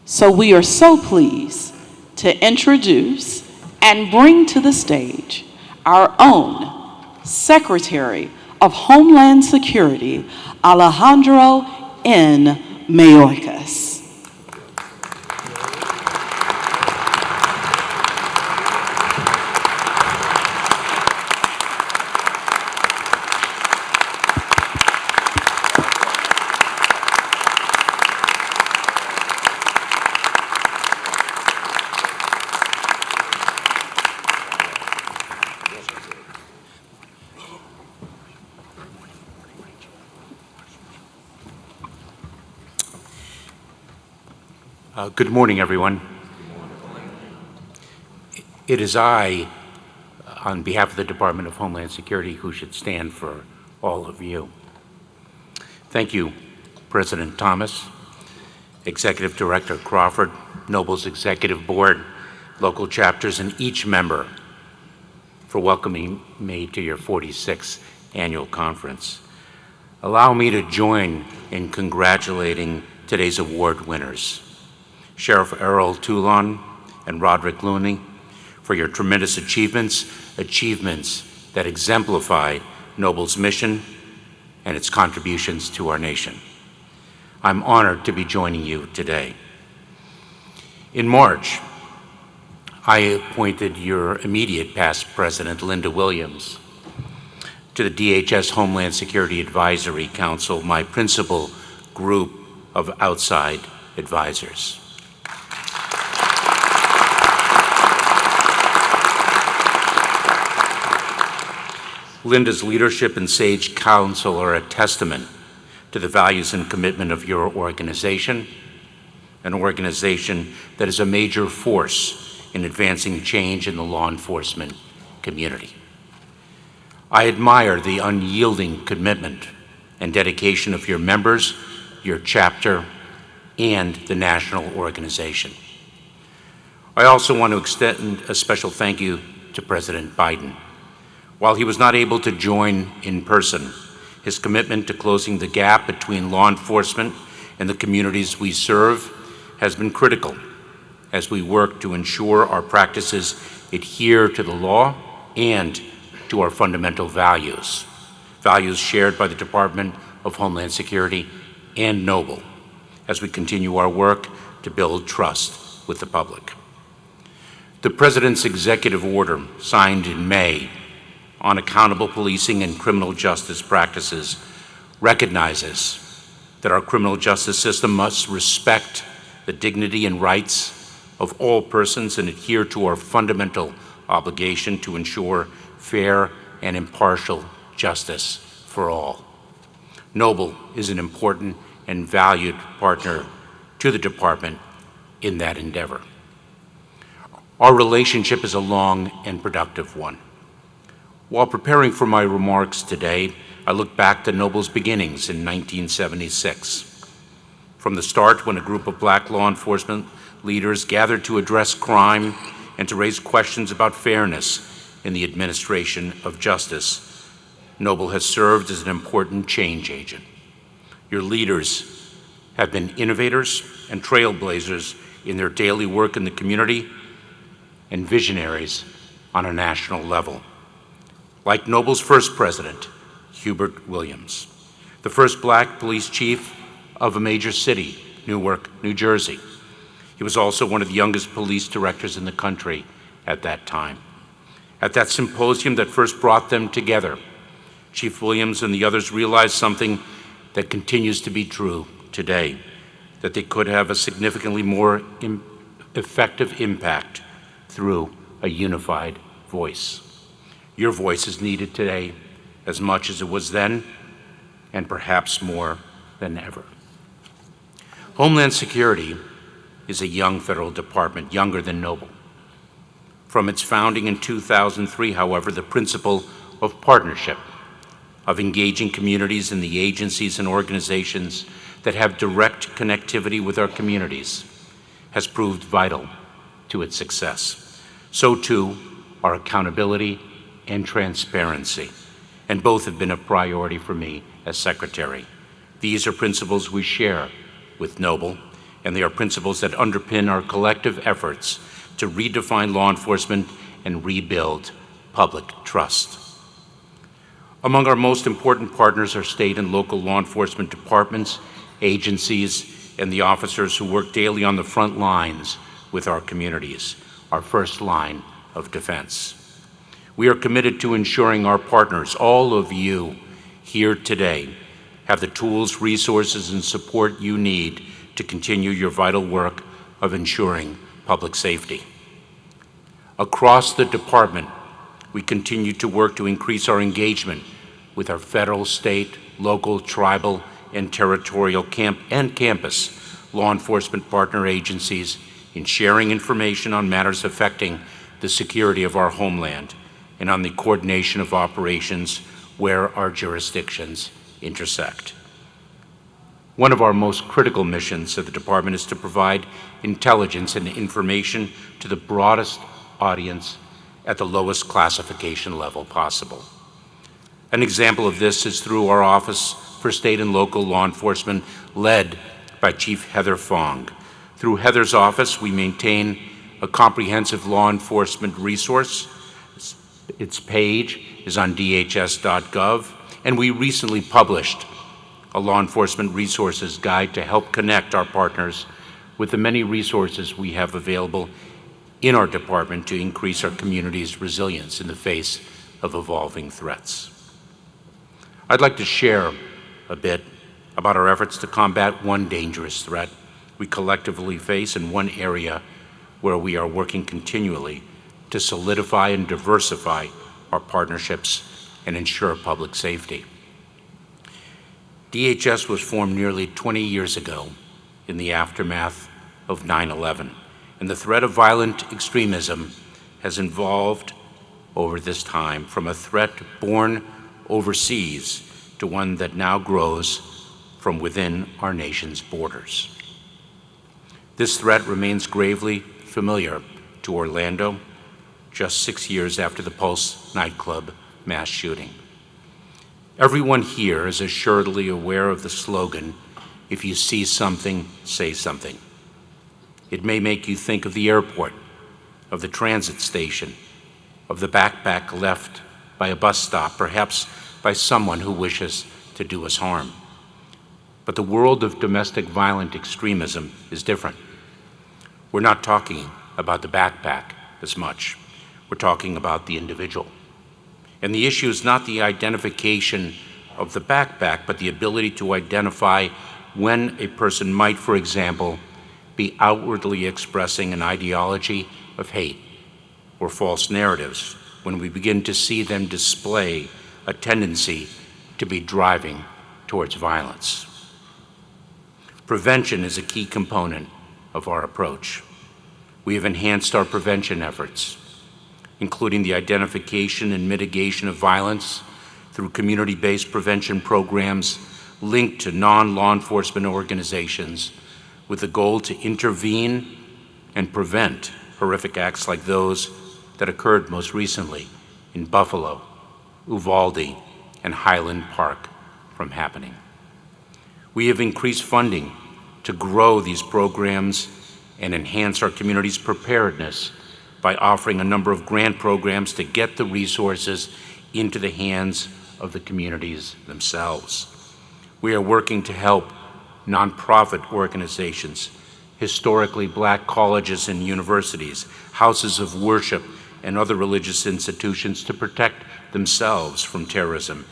So we are so pleased to introduce and bring to the stage our own Secretary of Homeland Security, Alejandro N. Mayorkas. Good morning, everyone. It is I, on behalf of the Department of Homeland Security, who should stand for all of you. Thank you, President Thomas, Executive Director Crawford, NOBLE's Executive Board, local chapters, and each member for welcoming me to your 46th annual conference. Allow me to join in congratulating today's award winners. Sheriff Errol Toulon and Roderick Looney, for your tremendous achievements that exemplify NOBLE's mission and its contributions to our nation. I'm honored to be joining you today. In March, I appointed your immediate past president, Linda Williams, to the DHS Homeland Security Advisory Council, my principal group of outside advisors. Linda's leadership and sage counsel are a testament to the values and commitment of your organization, an organization that is a major force in advancing change in the law enforcement community. I admire the unyielding commitment and dedication of your members, your chapter, and the national organization. I also want to extend a special thank you to President Biden. While he was not able to join in person, his commitment to closing the gap between law enforcement and the communities we serve has been critical as we work to ensure our practices adhere to the law and to our fundamental values, values shared by the Department of Homeland Security and NOBLE as we continue our work to build trust with the public. The President's executive order, signed in May, on accountable policing and criminal justice practices recognizes that our criminal justice system must respect the dignity and rights of all persons and adhere to our fundamental obligation to ensure fair and impartial justice for all. NOBLE is an important and valued partner to the department in that endeavor. Our relationship is a long and productive one. While preparing for my remarks today, I look back to NOBLE's beginnings in 1976. From the start, when a group of Black law enforcement leaders gathered to address crime and to raise questions about fairness in the administration of justice, NOBLE has served as an important change agent. Your leaders have been innovators and trailblazers in their daily work in the community and visionaries on a national level. Like NOBLE's first president, Hubert Williams, the first Black police chief of a major city, Newark, New Jersey. He was also one of the youngest police directors in the country at that time. At that symposium that first brought them together, Chief Williams and the others realized something that continues to be true today, that they could have a significantly more effective impact through a unified voice. Your voice is needed today as much as it was then, and perhaps more than ever. Homeland Security is a young federal department, younger than NOBLE. From its founding in 2003, however, the principle of partnership, of engaging communities in the agencies and organizations that have direct connectivity with our communities, has proved vital to its success. So too are accountability and transparency, and both have been a priority for me as Secretary. These are principles we share with NOBLE, and they are principles that underpin our collective efforts to redefine law enforcement and rebuild public trust. Among our most important partners are state and local law enforcement departments, agencies, and the officers who work daily on the front lines with our communities, our first line of defense. We are committed to ensuring our partners, all of you here today, have the tools, resources, and support you need to continue your vital work of ensuring public safety. Across the department, we continue to work to increase our engagement with our federal, state, local, tribal, and territorial campus law enforcement partner agencies in sharing information on matters affecting the security of our homeland and on the coordination of operations where our jurisdictions intersect. One of our most critical missions of the department is to provide intelligence and information to the broadest audience at the lowest classification level possible. An example of this is through our Office for State and Local Law Enforcement, led by Chief Heather Fong. Through Heather's office, we maintain a comprehensive law enforcement resource. Its page is on dhs.gov, and we recently published a law enforcement resources guide to help connect our partners with the many resources we have available in our department to increase our community's resilience in the face of evolving threats. I'd like to share a bit about our efforts to combat one dangerous threat we collectively face in one area where we are working continually to solidify and diversify our partnerships and ensure public safety. DHS was formed nearly 20 years ago in the aftermath of 9/11, and the threat of violent extremism has evolved over this time from a threat born overseas to one that now grows from within our nation's borders. This threat remains gravely familiar to Orlando, just 6 years after the Pulse nightclub mass shooting. Everyone here is assuredly aware of the slogan, "If you see something, say something." It may make you think of the airport, of the transit station, of the backpack left by a bus stop, perhaps by someone who wishes to do us harm. But the world of domestic violent extremism is different. We're not talking about the backpack as much. We're talking about the individual. And the issue is not the identification of the backpack, but the ability to identify when a person might, for example, be outwardly expressing an ideology of hate or false narratives, when we begin to see them display a tendency to be driving towards violence. Prevention is a key component of our approach. We have enhanced our prevention efforts, including the identification and mitigation of violence through community-based prevention programs linked to non-law enforcement organizations with the goal to intervene and prevent horrific acts like those that occurred most recently in Buffalo, Uvalde, and Highland Park from happening. We have increased funding to grow these programs and enhance our community's preparedness by offering a number of grant programs to get the resources into the hands of the communities themselves. We are working to help nonprofit organizations, historically Black colleges and universities, houses of worship, and other religious institutions to protect themselves from terrorism,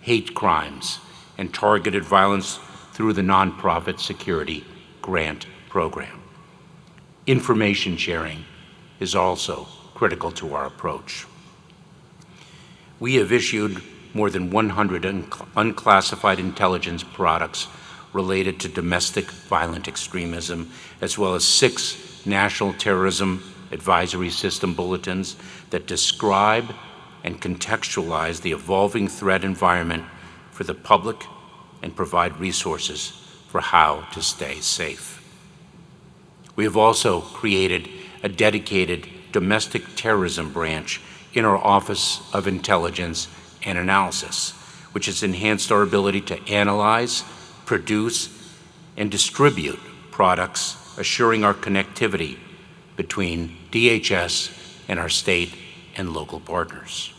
hate crimes, and targeted violence through the Nonprofit Security Grant Program. Information sharing is also critical to our approach. We have issued more than 100 unclassified intelligence products related to domestic violent extremism, as well as 6 national terrorism advisory system bulletins that describe and contextualize the evolving threat environment for the public and provide resources for how to stay safe. We have also created a dedicated domestic terrorism branch in our Office of Intelligence and Analysis, which has enhanced our ability to analyze, produce, and distribute products, assuring our connectivity between DHS and our state and local partners.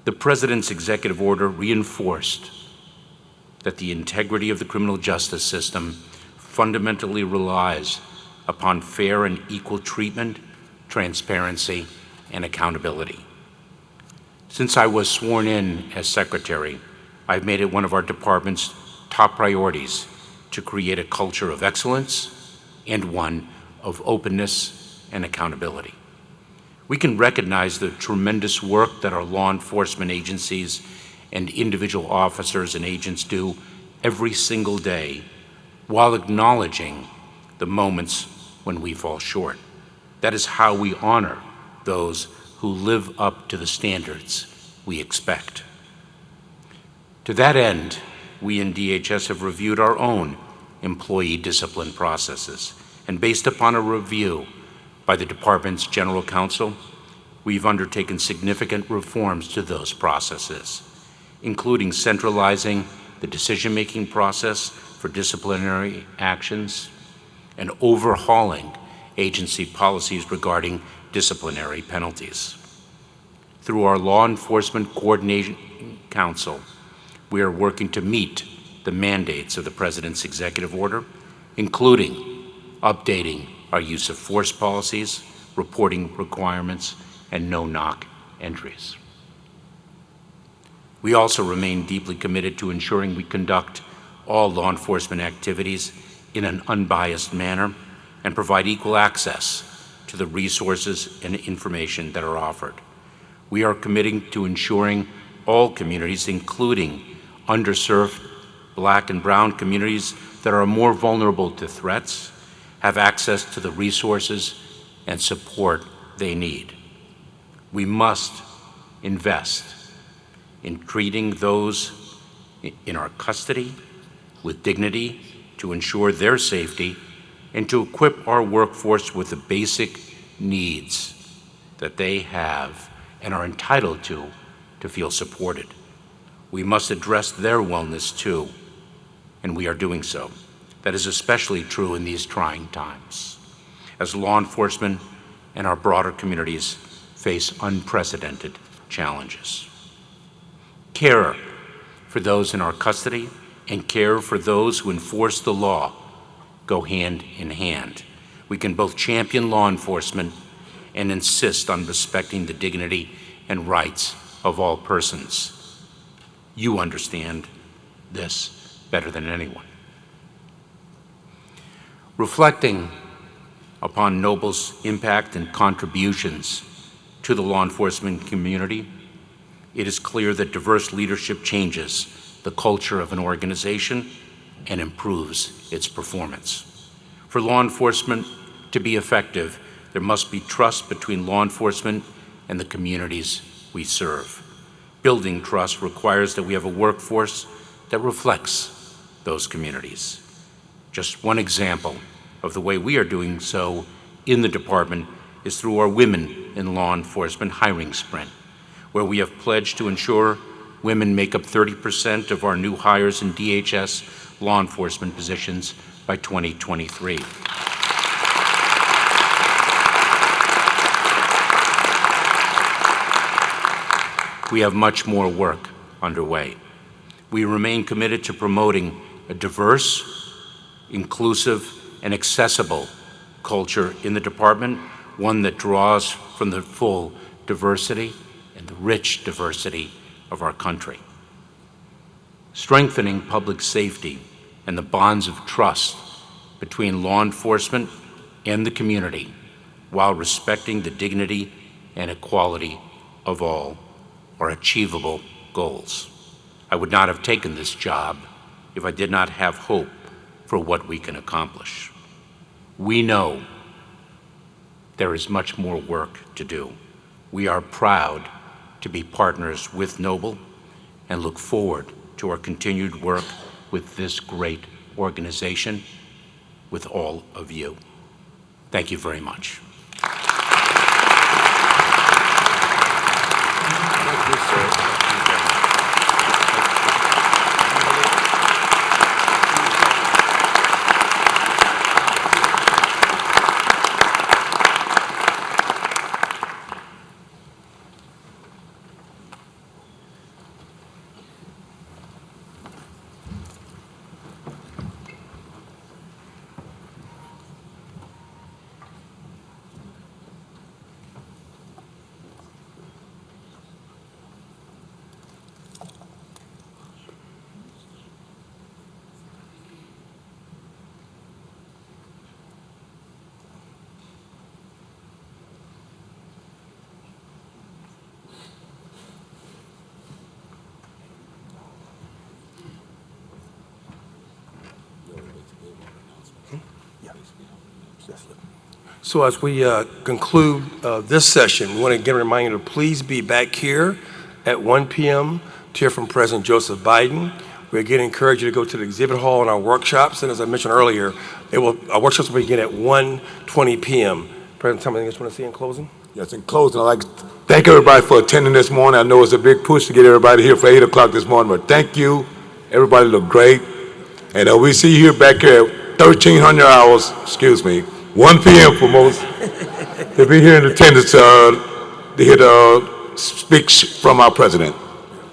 The President's executive order reinforced that the integrity of the criminal justice system fundamentally relies upon fair and equal treatment, transparency, and accountability. Since I was sworn in as Secretary, I've made it one of our department's top priorities to create a culture of excellence and one of openness and accountability. We can recognize the tremendous work that our law enforcement agencies and individual officers and agents do every single day, while acknowledging the moments when we fall short. That is how we honor those who live up to the standards we expect. To that end, we in DHS have reviewed our own employee discipline processes, and based upon a review by the department's general counsel, we've undertaken significant reforms to those processes, including centralizing the decision-making process for disciplinary actions and overhauling agency policies regarding disciplinary penalties. Through our Law Enforcement Coordination Council, we are working to meet the mandates of the President's executive order, including updating our use of force policies, reporting requirements, and no-knock entries. We also remain deeply committed to ensuring we conduct all law enforcement activities in an unbiased manner and provide equal access to the resources and information that are offered. We are committing to ensuring all communities, including underserved Black and Brown communities that are more vulnerable to threats, have access to the resources and support they need. We must invest in treating those in our custody with dignity to ensure their safety and to equip our workforce with the basic needs that they have and are entitled to feel supported. We must address their wellness too, and we are doing so. That is especially true in these trying times, as law enforcement and our broader communities face unprecedented challenges. Care for those in our custody and care for those who enforce the law go hand in hand. We can both champion law enforcement and insist on respecting the dignity and rights of all persons. You understand this better than anyone. Reflecting upon NOBLE's impact and contributions to the law enforcement community, it is clear that diverse leadership changes the culture of an organization and improves its performance. For law enforcement to be effective, there must be trust between law enforcement and the communities we serve. Building trust requires that we have a workforce that reflects those communities. Just one example of the way we are doing so in the department is through our Women in Law Enforcement hiring sprint, where we have pledged to ensure women make up 30% of our new hires in DHS law enforcement positions by 2023. We have much more work underway. We remain committed to promoting a diverse, inclusive, and accessible culture in the department, one that draws from the full diversity and the rich diversity of our country. Strengthening public safety and the bonds of trust between law enforcement and the community, while respecting the dignity and equality of all, are achievable goals. I would not have taken this job if I did not have hope for what we can accomplish. We know there is much more work to do. We are proud to be partners with NOBLE and look forward to our continued work with this great organization, with all of you. Thank you very much. So as we conclude this session, we want to again remind you to please be back here at 1 p.m. to hear from President Joseph Biden. We again encourage you to go to the exhibit hall in our workshops, and as I mentioned earlier, our workshops will begin at 1:20 p.m. President, tell me anything else you want to say in closing? Yes, in closing, I'd like to thank everybody for attending this morning. I know it's a big push to get everybody here for 8 o'clock this morning, but thank you. Everybody looked great. And we see you here back here at 1,300 hours, 1 p.m. for most, to be here in attendance to hear the speech from our President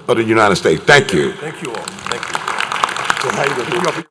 of the United States. Thank you. Thank you all. Thank you. So how you gonna do it?